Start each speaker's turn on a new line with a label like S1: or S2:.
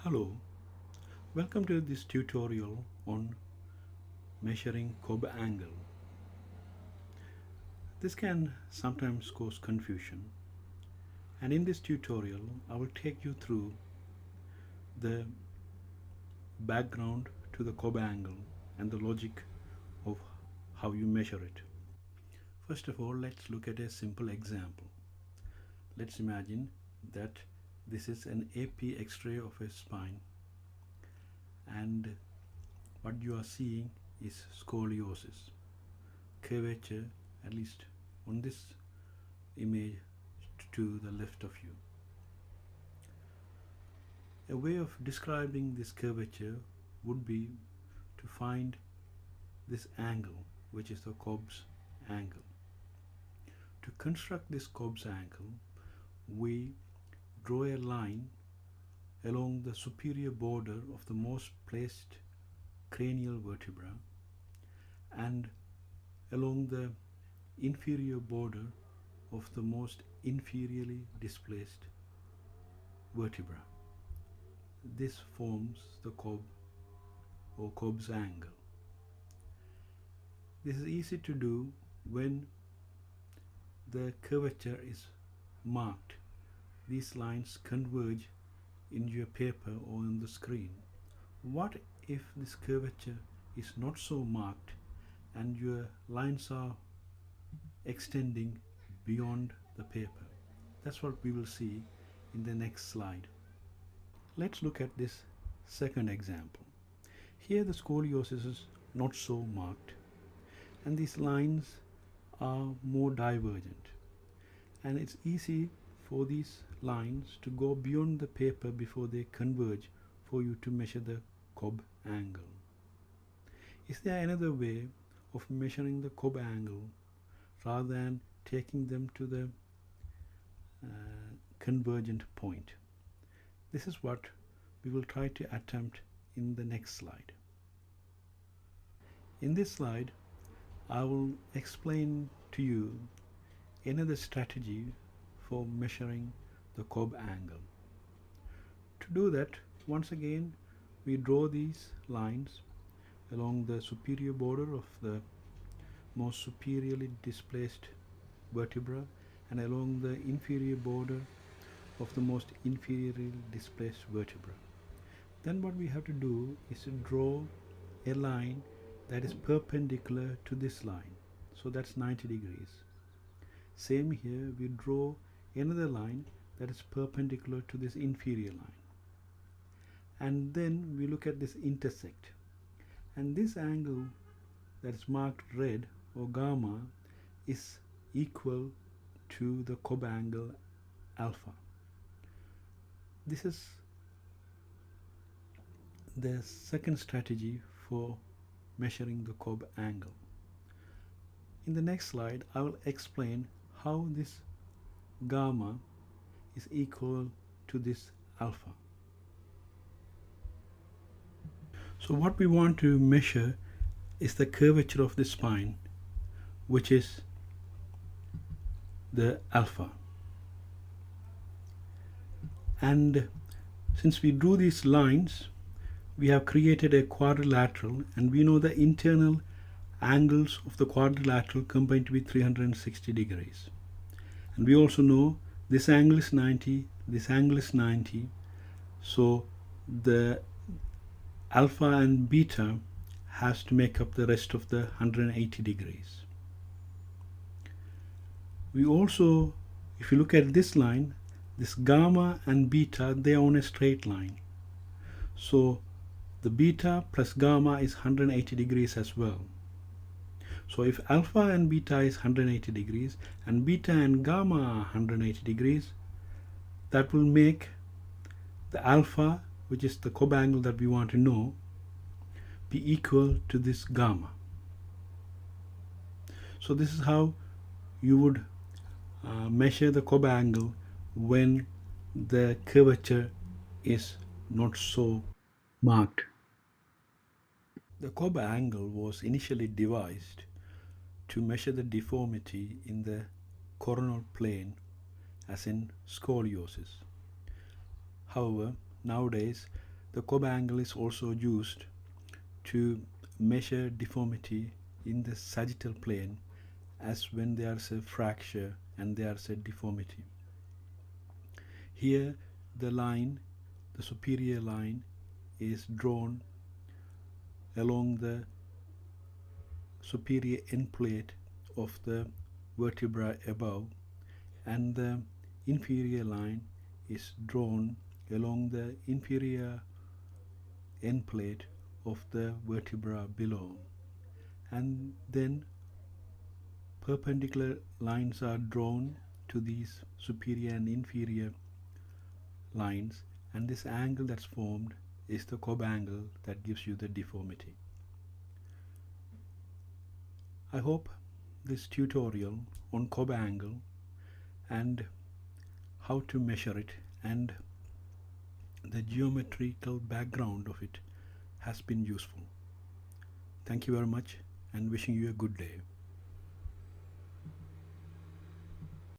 S1: Hello, welcome to this tutorial on measuring Kobbe angle. This can sometimes cause confusion, and in this tutorial I will take you through the background to the Kobbe angle and the logic of how you measure it. First of all, let's look at a simple example. Let's imagine that this is an AP X-ray of a spine, and what you are seeing is scoliosis, curvature, at least on this image to the left of you. A way of describing this curvature would be to find this angle, which is the Kobbe's angle. To construct this Kobbe's angle, we draw a line along the superior border of the most placed cranial vertebra and along the inferior border of the most inferiorly displaced vertebra. This forms the Kobbe or Kobbe's angle. This is easy to do when the curvature is marked. These lines converge in your paper or on the screen. What if this curvature is not so marked and your lines are extending beyond the paper? That's what we will see in the next slide. Let's look at this second example. Here the scoliosis is not so marked and these lines are more divergent, and it's easy for these lines to go beyond the paper before they converge for you to measure the Kobbe angle. Is there another way of measuring the Kobbe angle rather than taking them to the convergent point? This is what we will try to attempt in the next slide. In this slide, I will explain to you another strategy for measuring the Kobbe angle. To do that, once again, we draw these lines along the superior border of the most superiorly displaced vertebra and along the inferior border of the most inferiorly displaced vertebra. Then what we have to do is to draw a line that is perpendicular to this line. So that's 90 degrees. Same here, we draw another line that is perpendicular to this inferior line. And then we look at this intersect. And this angle that is marked red or gamma is equal to the Kobbe angle alpha. This is the second strategy for measuring the Kobbe angle. In the next slide, I will explain how this gamma is equal to this alpha. So what we want to measure is the curvature of the spine, which is the alpha. And since we drew these lines, we have created a quadrilateral, and we know the internal angles of the quadrilateral combine to be 360 degrees. And we also know this angle is 90, this angle is 90, so the alpha and beta has to make up the rest of the 180 degrees. We also, if you look at this line, this gamma and beta, they are on a straight line. So the beta plus gamma is 180 degrees as well. So if alpha and beta is 180 degrees and beta and gamma are 180 degrees, that will make the alpha, which is the Kobbe angle that we want to know, be equal to this gamma. So this is how you would measure the Kobbe angle when the curvature is not so marked. The Kobbe angle was initially devised to measure the deformity in the coronal plane, as in scoliosis. However, nowadays The Cobb angle is also used to measure deformity in the sagittal plane, as when there's a fracture and there's a deformity. Here the line, the superior line, is drawn along the superior end plate of the vertebra above, and the inferior line is drawn along the inferior end plate of the vertebra below, and then perpendicular lines are drawn to these superior and inferior lines, and this angle that's formed is the Cobb angle that gives you the deformity. I hope this tutorial on Cobb angle and how to measure it and the geometrical background of it has been useful. Thank you very much, and wishing you a good day.